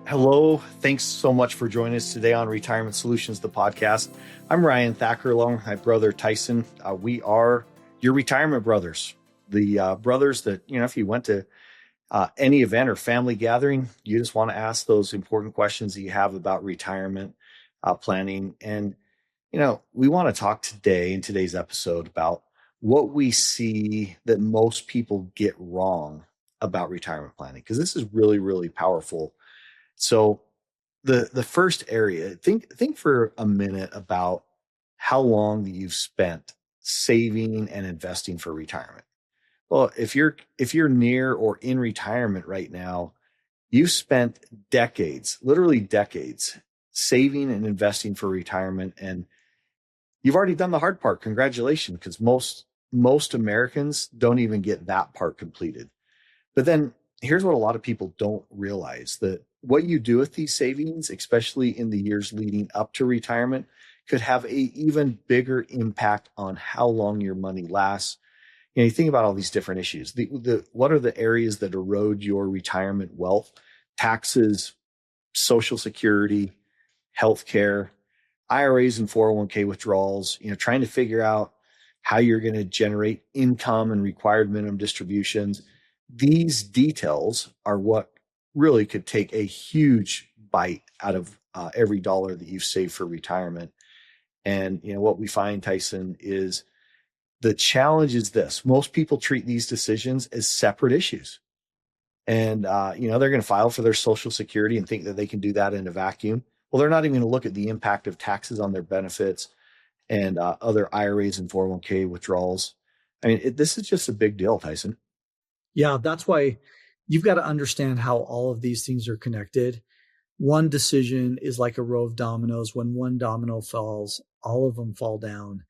Hello. Thanks so much for joining us today on Retirement Solutions, the podcast. I'm Ryan Thacker, along with my brother Tyson. We are your retirement brothers, the brothers that, if you went to any event or family gathering, you just want to ask those important questions that you have about retirement planning. And, we want to talk today in today's episode about what we see that most people get wrong about retirement planning, because this is really, really powerful. So the first area, think for a minute about how long that you've spent saving and investing for retirement. Well, if you're near or in retirement right now, you've spent decades, literally decades, saving and investing for retirement, and you've already done the hard part. Congratulations, because most Americans don't even get that part completed. But then here's what a lot of people don't realize, that what you do with these savings, especially in the years leading up to retirement, could have a even bigger impact on how long your money lasts. You think about all these different issues. What are the areas that erode your retirement wealth? Taxes, Social Security, healthcare, IRAs and 401k withdrawals, trying to figure out how you're going to generate income and required minimum distributions. These details are what really could take a huge bite out of every dollar that you've saved for retirement. And what we find, Tyson, is the challenge is this: most people treat these decisions as separate issues, and they're going to file for their Social Security and think that they can do that in a vacuum. Well, they're not even going to look at the impact of taxes on their benefits and other IRAs and 401k withdrawals. I mean, this is just a big deal, Tyson. Yeah, that's why you've got to understand how all of these things are connected. One decision is like a row of dominoes. When one domino falls, all of them fall down.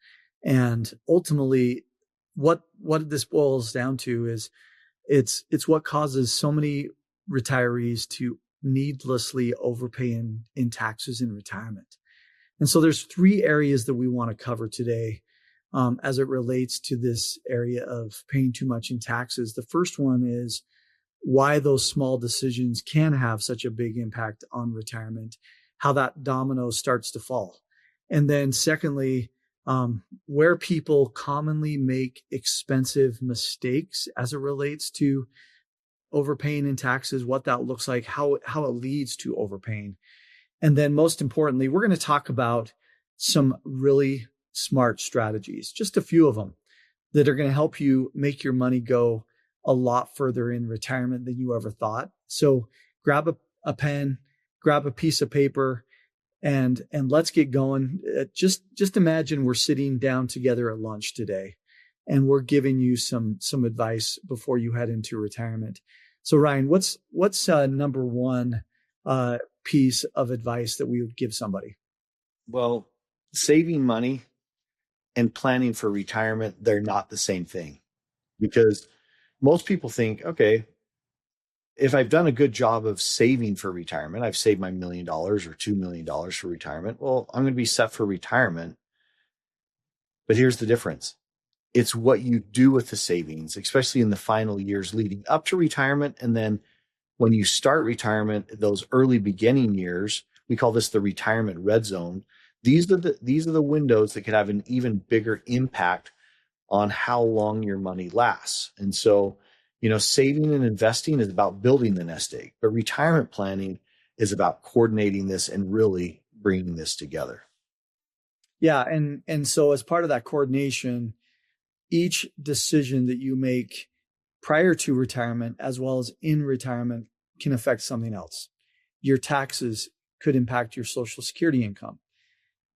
And ultimately, what this boils down to is it's what causes so many retirees to needlessly overpay in taxes in retirement. And so there's three areas that we want to cover today as it relates to this area of paying too much in taxes. The first one is why those small decisions can have such a big impact on retirement, how that domino starts to fall. And then secondly, where people commonly make expensive mistakes as it relates to overpaying in taxes, what that looks like, how it leads to overpaying. And then most importantly, we're going to talk about some really smart strategies, just a few of them that are going to help you make your money go a lot further in retirement than you ever thought. So grab a pen, grab a piece of paper, and let's get going. Just imagine we're sitting down together at lunch today, and we're giving you some advice before you head into retirement. So Ryan, what's number one piece of advice that we would give somebody? Well, saving money and planning for retirement, they're not the same thing, because most people think, okay, if I've done a good job of saving for retirement, I've saved my $1 million or $2 million for retirement, well, I'm going to be set for retirement. But here's the difference. It's what you do with the savings, especially in the final years leading up to retirement. And then when you start retirement, those early beginning years, we call this the retirement red zone. These are the windows that could have an even bigger impact on how long your money lasts. And so, saving and investing is about building the nest egg, but retirement planning is about coordinating this and really bringing this together. Yeah. And so as part of that coordination, each decision that you make prior to retirement, as well as in retirement, can affect something else. Your taxes could impact your Social Security income.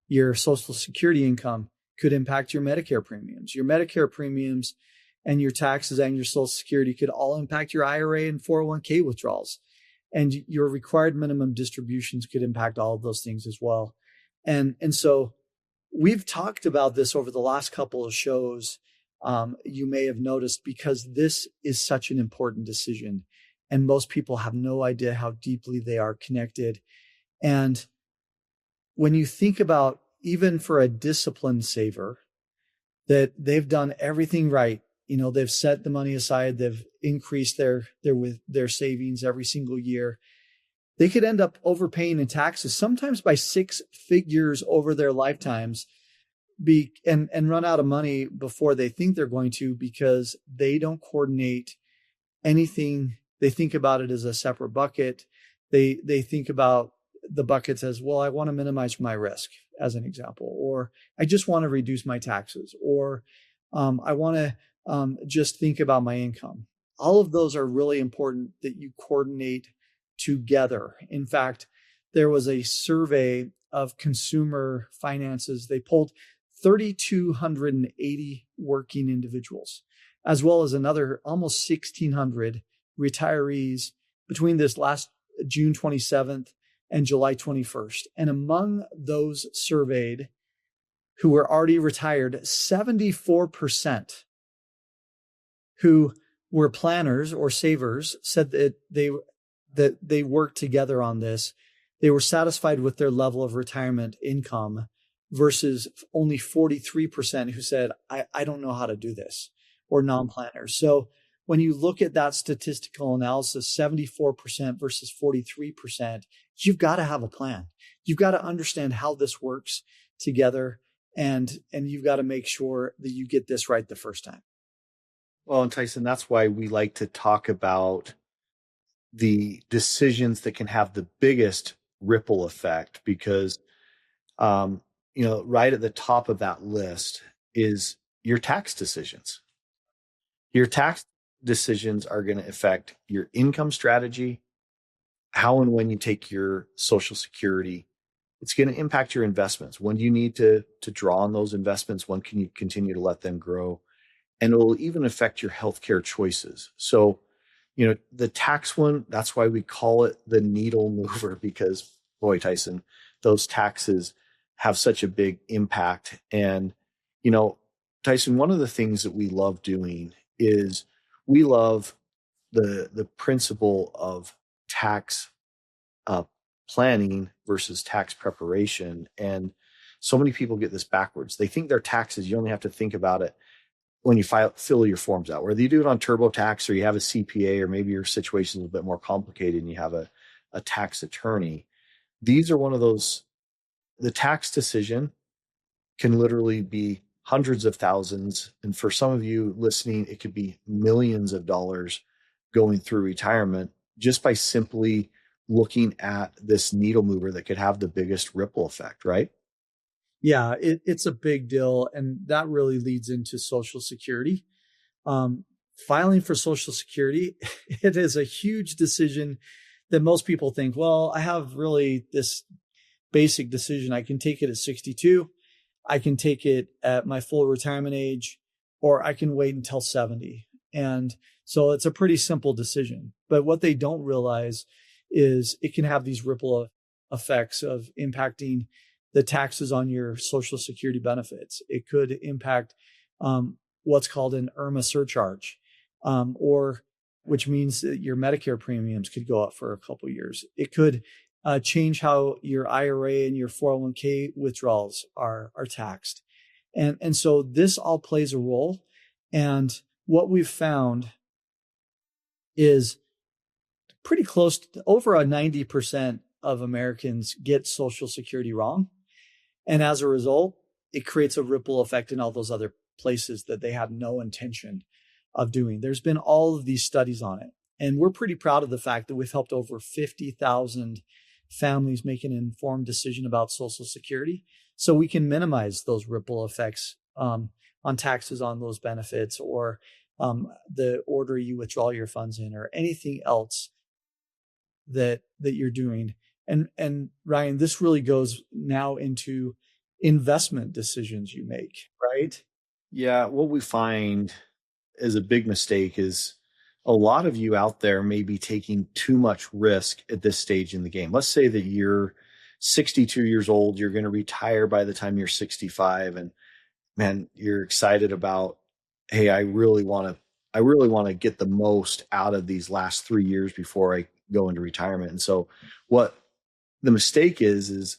Your Social Security income could impact your Medicare premiums. Your Medicare premiums and your taxes and your Social Security could all impact your IRA and 401k withdrawals. And your required minimum distributions could impact all of those things as well. And so we've talked about this over the last couple of shows. You may have noticed, because this is such an important decision and most people have no idea how deeply they are connected. And when you think about, even for a disciplined saver, that they've done everything right, they've set the money aside, they've increased their savings every single year. they could end up overpaying in taxes, sometimes by six figures over their lifetimes, and run out of money before they think they're going to, because they don't coordinate anything. They think about it as a separate bucket. They think about the buckets as, well, I want to minimize my risk, as an example, or I just want to reduce my taxes, or I want to just think about my income. All of those are really important that you coordinate together. In fact, there was a survey of consumer finances. They polled 3,280 working individuals, as well as another almost 1,600 retirees between this last June 27th and July 21st. And among those surveyed who were already retired, 74% who were planners or savers said that they worked together on this. They were satisfied with their level of retirement income, versus only 43% who said, I don't know how to do this, or non-planners. So when you look at that statistical analysis, 74% versus 43%, you've got to have a plan. You've got to understand how this works together, and you've got to make sure that you get this right the first time. Well, and Tyson, that's why we like to talk about the decisions that can have the biggest ripple effect, because right at the top of that list is your tax decisions. Your tax decisions are going to affect your income strategy, how and when you take your Social Security. It's going to impact your investments. When do you need to draw on those investments? When can you continue to let them grow? And it will even affect your healthcare choices. So, the tax one, that's why we call it the needle mover, because boy, Tyson, those taxes have such a big impact. And, Tyson, one of the things that we love doing is we love the principle of tax uh, planning versus tax preparation. And so many people get this backwards. They think their taxes, you only have to think about it when you fill your forms out, whether you do it on TurboTax or you have a CPA, or maybe your situation is a bit more complicated and you have a tax attorney. These are one of those, the tax decision can literally be hundreds of thousands. And for some of you listening, it could be millions of dollars going through retirement just by simply looking at this needle mover that could have the biggest ripple effect, right? Yeah, it's a big deal. And that really leads into Social Security. Filing for Social Security, it is a huge decision that most people think, well, I have really this basic decision. I can take it at 62. I can take it at my full retirement age, or I can wait until 70. And so it's a pretty simple decision. But what they don't realize is it can have these ripple effects of impacting the taxes on your Social Security benefits. It could impact what's called an IRMA surcharge, or which means that your Medicare premiums could go up for a couple of years. It could change how your IRA and your 401k withdrawals are taxed. And so this all plays a role. And what we've found is pretty close to over a 90% of Americans get Social Security wrong. And as a result, it creates a ripple effect in all those other places that they had no intention of doing. There's been all of these studies on it. And we're pretty proud of the fact that we've helped over 50,000 families make an informed decision about Social Security, so we can minimize those ripple effects on taxes on those benefits, or the order you withdraw your funds in, or anything else that you're doing. And Ryan, this really goes now into investment decisions you make, right? Yeah, what we find is a big mistake is a lot of you out there may be taking too much risk at this stage in the game. Let's say that you're 62 years old, you're going to retire by the time you're 65, and man, you're excited about, hey, I really want to get the most out of these last 3 years before I go into retirement. And so what the mistake is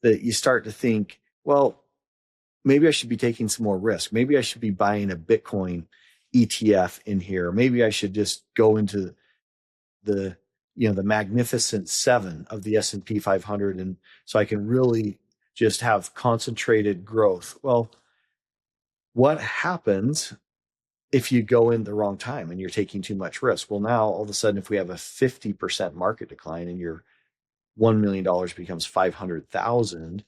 that you start to think, well, maybe I should be taking some more risk. Maybe I should be buying a Bitcoin ETF in here. Maybe I should just go into the the magnificent seven of the S&P 500. And so I can really just have concentrated growth. Well, what happens if you go in the wrong time and you're taking too much risk? Well, now all of a sudden, if we have a 50% market decline and your $1 million becomes 500,000,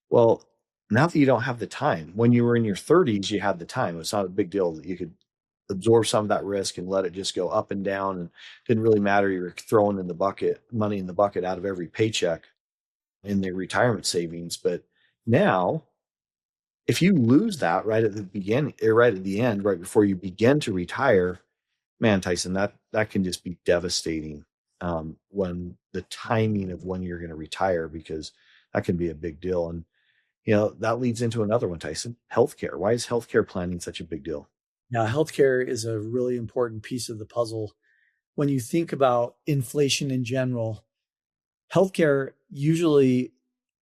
well, now that you don't have the time, when you were in your 30s, you had the time. It's not a big deal that you could absorb some of that risk and let it just go up and down. And it didn't really matter. You were throwing in the bucket, money in the bucket out of every paycheck in the retirement savings. But now, if you lose that right at the beginning, right at the end, right before you begin to retire, man, Tyson, that can just be devastating, when the timing of when you're going to retire, because that can be a big deal. And that leads into another one, Tyson: healthcare. Why is healthcare planning such a big deal? Now, healthcare is a really important piece of the puzzle. When you think about inflation in general, healthcare usually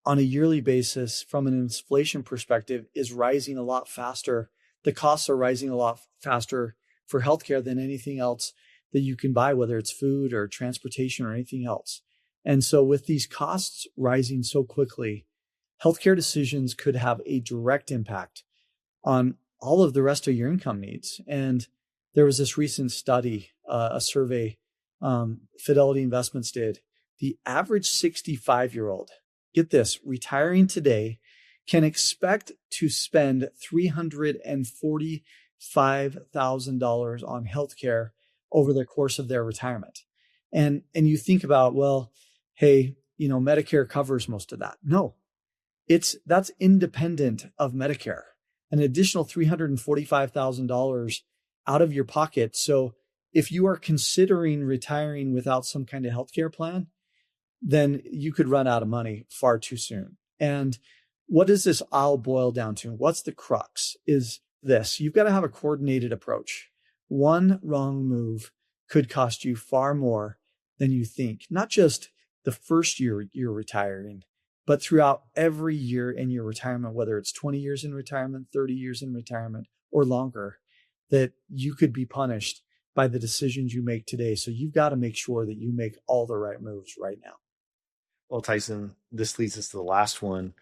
on a yearly basis, from an inflation perspective, is rising a lot faster. The costs are rising a lot faster for healthcare than anything else that you can buy, whether it's food or transportation or anything else. And so with these costs rising so quickly, healthcare decisions could have a direct impact on all of the rest of your income needs. And there was this recent study, a survey Fidelity Investments did. The average 65-year-old, get this, retiring today, can expect to spend $345,000 on healthcare over the course of their retirement. And you think about, well, hey, Medicare covers most of that. No, that's independent of Medicare. An additional $345,000 out of your pocket. So if you are considering retiring without some kind of healthcare plan, then you could run out of money far too soon. And what does this all boil down to? What's the crux is this: you've got to have a coordinated approach. One wrong move could cost you far more than you think, not just the first year you're retiring, but throughout every year in your retirement, whether it's 20 years in retirement, 30 years in retirement, or longer, that you could be punished by the decisions you make today. So you've got to make sure that you make all the right moves right now. Well, Tyson, this leads us to the last one: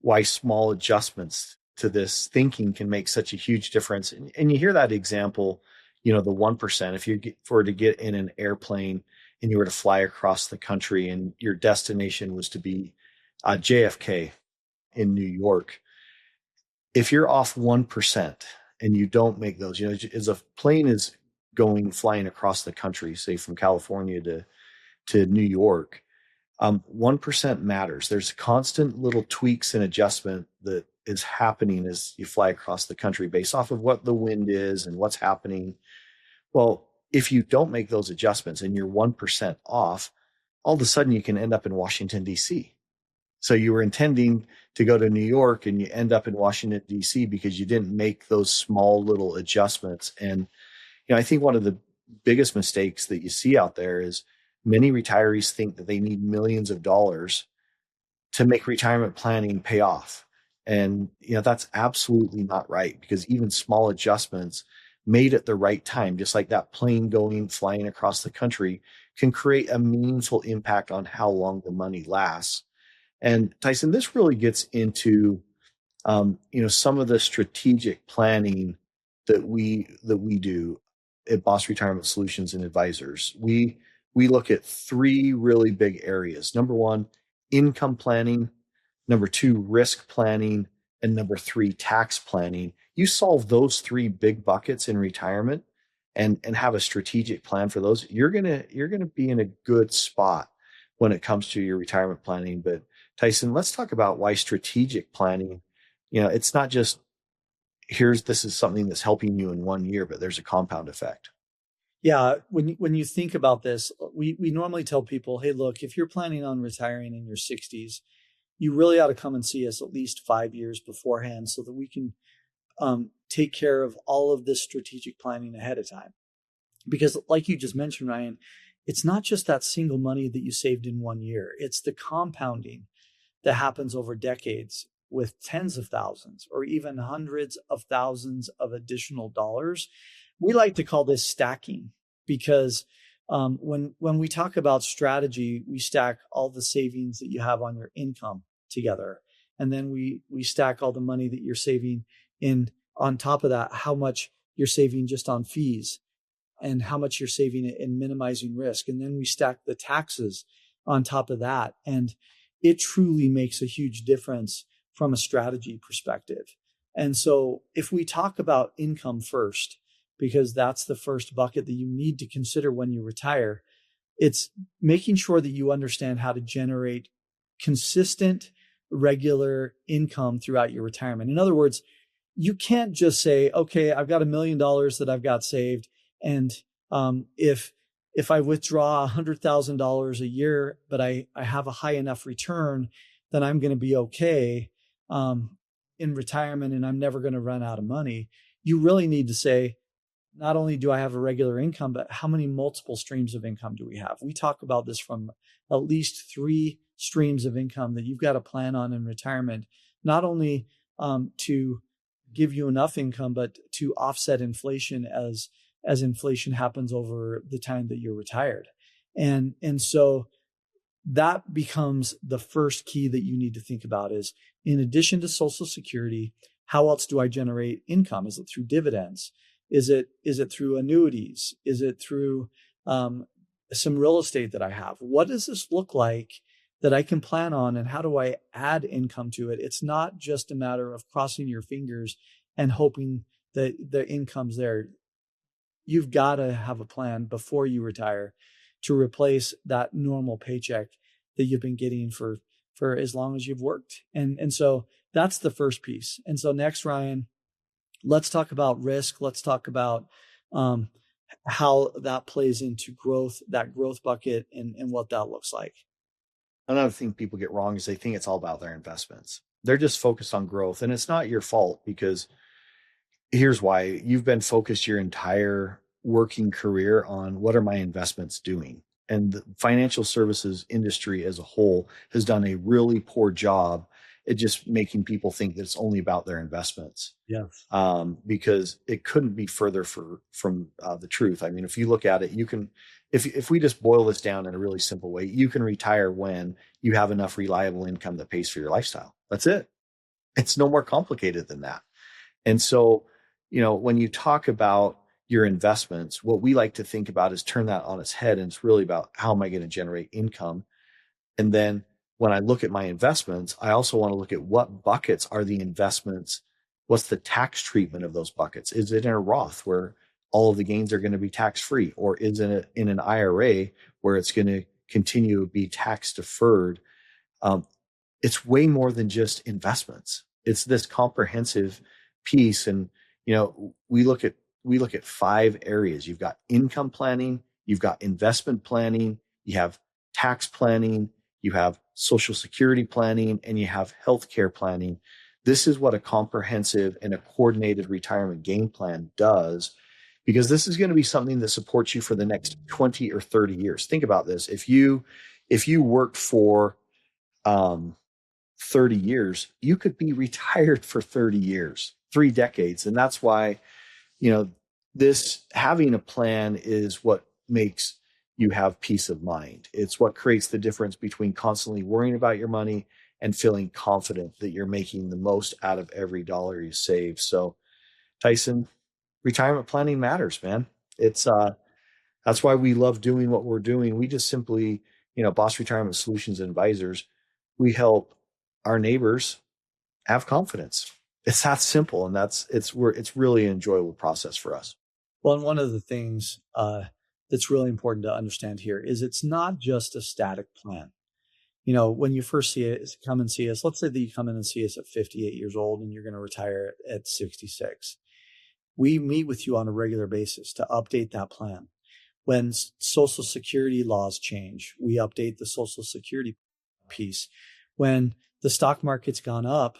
why small adjustments to this thinking can make such a huge difference. And you hear that example, the 1%. If you were to get in an airplane and you were to fly across the country and your destination was to be JFK in New York, if you're off 1% and you don't make those, as a plane is flying across the country, say from California to New York, 1% matters. There's constant little tweaks and adjustment that is happening as you fly across the country based off of what the wind is and what's happening. Well, if you don't make those adjustments and you're 1% off, all of a sudden you can end up in Washington, D.C. So you were intending to go to New York and you end up in Washington, D.C. because you didn't make those small little adjustments. And, I think one of the biggest mistakes that you see out there is many retirees think that they need millions of dollars to make retirement planning pay off. And, that's absolutely not right, because even small adjustments made at the right time, just like that plane flying across the country, can create a meaningful impact on how long the money lasts. And Tyson, this really gets into, some of the strategic planning that we do at B.O.S. Retirement Solutions and Advisors. We look at three really big areas. Number one, income planning. Number two, risk planning. And number three, tax planning. You solve those three big buckets in retirement and have a strategic plan for those, you're gonna be in a good spot when it comes to your retirement planning. But Tyson, let's talk about why strategic planning, it's not just this is something that's helping you in 1 year, but there's a compound effect. Yeah, when you think about this, we normally tell people, hey, look, if you're planning on retiring in your 60s, you really ought to come and see us at least 5 years beforehand so that we can take care of all of this strategic planning ahead of time. Because like you just mentioned, Ryan, it's not just that single money that you saved in 1 year. It's the compounding that happens over decades with tens of thousands or even hundreds of thousands of additional dollars. We like to call this stacking, because When we talk about strategy, we stack all the savings that you have on your income together, and then we stack all the money that you're saving in on top of that, how much you're saving just on fees and how much you're saving in minimizing risk. And then we stack the taxes on top of that. And it truly makes a huge difference from a strategy perspective. And so if we talk about income first, because that's the first bucket that you need to consider when you retire, it's making sure that you understand how to generate consistent, regular income throughout your retirement. In other words, you can't just say, okay, I've got $1 million that I've got saved. And if I withdraw $100,000 a year, but I have a high enough return, then I'm going to be okay in retirement and I'm never going to run out of money. You really need to say, not only do I have a regular income, but how many multiple streams of income do we have? We talk about this from at least 3 streams of income that you've got to plan on in retirement, not only to give you enough income, but to offset inflation as inflation happens over the time that you're retired. And so that becomes the first key that you need to think about is, in addition to Social Security, how else do I generate income? Is it through dividends? Is it through annuities? Is it through some real estate that I have? What does this look like that I can plan on, and how do I add income to it? It's not just a matter of crossing your fingers and hoping that the income's there. You've got to have a plan before you retire to replace that normal paycheck that you've been getting for as long as you've worked. And so that's the first piece. And so next, Ryan, let's talk about risk. Let's talk about how that plays into growth, that growth bucket, and what that looks like. Another thing people get wrong is they think it's all about their investments. They're just focused on growth, and it's not your fault, because here's why. You've been focused your entire working career on what are my investments doing? And the financial services industry as a whole has done a really poor job at just making people think that it's only about their investments. Yes. Because it couldn't be further from the truth. I mean, if you look at it, you can, if we just boil this down in a really simple way, you can retire when you have enough reliable income that pays for your lifestyle. That's it. It's no more complicated than that. And so, when you talk about your investments, what we like to think about is turn that on its head. And it's really about, how am I going to generate income? And then when I look at my investments, I also want to look at what buckets are the investments. What's the tax treatment of those buckets? Is it in a Roth where all of the gains are going to be tax free? Or is it in an IRA where it's going to continue to be tax deferred? It's way more than just investments. It's this comprehensive piece. And, we look at 5 areas. You've got income planning, you've got investment planning, you have tax planning, you have Social Security planning, and you have healthcare planning. This is what a comprehensive and a coordinated retirement game plan does, because this is going to be something that supports you for the next 20 or 30 years. Think about this. If you worked for 30 years, you could be retired for 30 years, 3 decades. And that's why, this having a plan is what makes you have peace of mind. It's what creates the difference between constantly worrying about your money and feeling confident that you're making the most out of every dollar you save. So, Tyson, retirement planning matters, man. It's that's why we love doing what we're doing. We just simply, B.O.S. Retirement Solutions Advisors, we help our neighbors have confidence. It's that simple, and it's really an enjoyable process for us. Well, and one of the things that's really important to understand here is it's not just a static plan. When you first come and see us, let's say that you come in and see us at 58 years old and you're going to retire at 66. We meet with you on a regular basis to update that plan. When Social Security laws change, we update the Social Security piece. When the stock market's gone up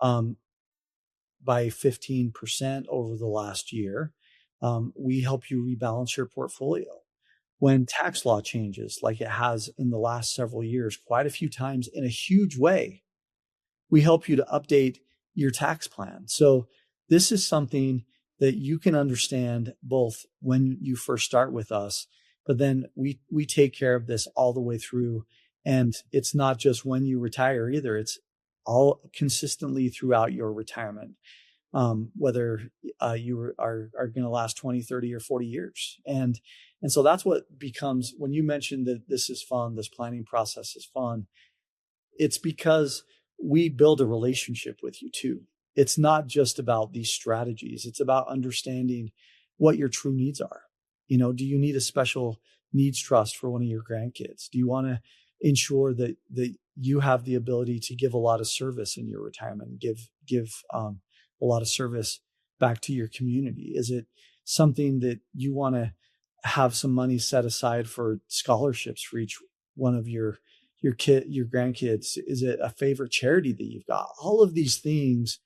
by 15% over the last year, we help you rebalance your portfolio. When tax law changes, like it has in the last several years, quite a few times in a huge way, we help you to update your tax plan. So this is something that you can understand both when you first start with us, but then we take care of this all the way through. And it's not just when you retire either. It's all consistently throughout your retirement, whether you are going to last 20, 30, or 40 years. And so that's what becomes, when you mentioned that this is fun, this planning process is fun, it's because we build a relationship with you too. It's not just about these strategies. It's about understanding what your true needs are. Do you need a special needs trust for one of your grandkids? Do you want to ensure that you have the ability to give a lot of service in your retirement, give a lot of service back to your community? Is it something that you want to have some money set aside for scholarships for each one of your grandkids? Is it a favorite charity that you've got? All of these things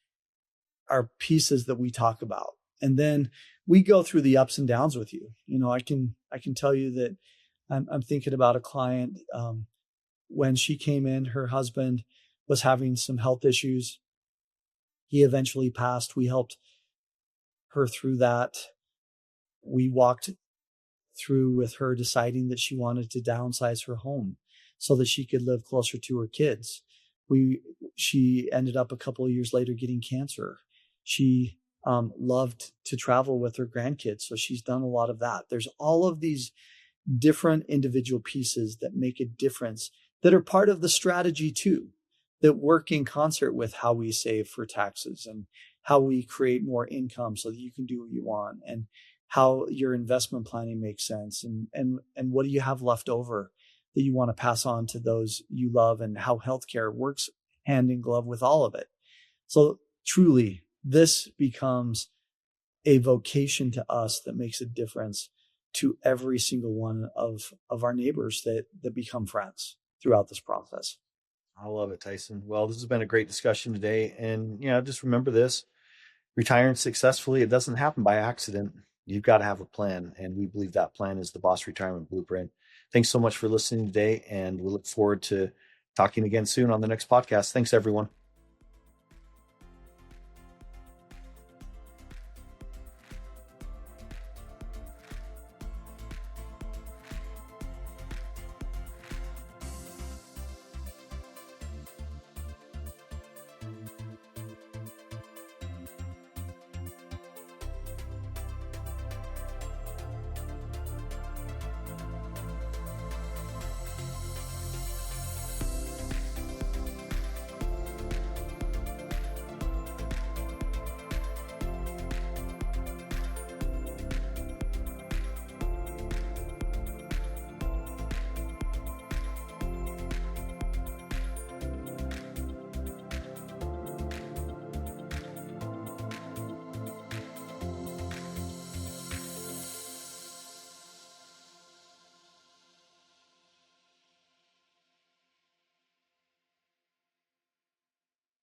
are pieces that we talk about. And then we go through the ups and downs with you. I can tell you that I'm thinking about a client. When she came in, her husband was having some health issues. He eventually passed. We helped her through that. We walked through with her deciding that she wanted to downsize her home so that she could live closer to her kids. She ended up a couple of years later getting cancer. She loved to travel with her grandkids, so she's done a lot of that. There's all of these different individual pieces that make a difference, that are part of the strategy too, that work in concert with how we save for taxes and how we create more income so that you can do what you want, and how your investment planning makes sense, and what do you have left over that you want to pass on to those you love, and how healthcare works hand in glove with all of it. So truly, this becomes a vocation to us that makes a difference to every single one of our neighbors that become friends throughout this process. I love it, Tyson. Well, this has been a great discussion today. And, just remember this: retiring successfully, it doesn't happen by accident. You've got to have a plan. And we believe that plan is the B.O.S. Retirement Blueprint. Thanks so much for listening today. And we look forward to talking again soon on the next podcast. Thanks, everyone.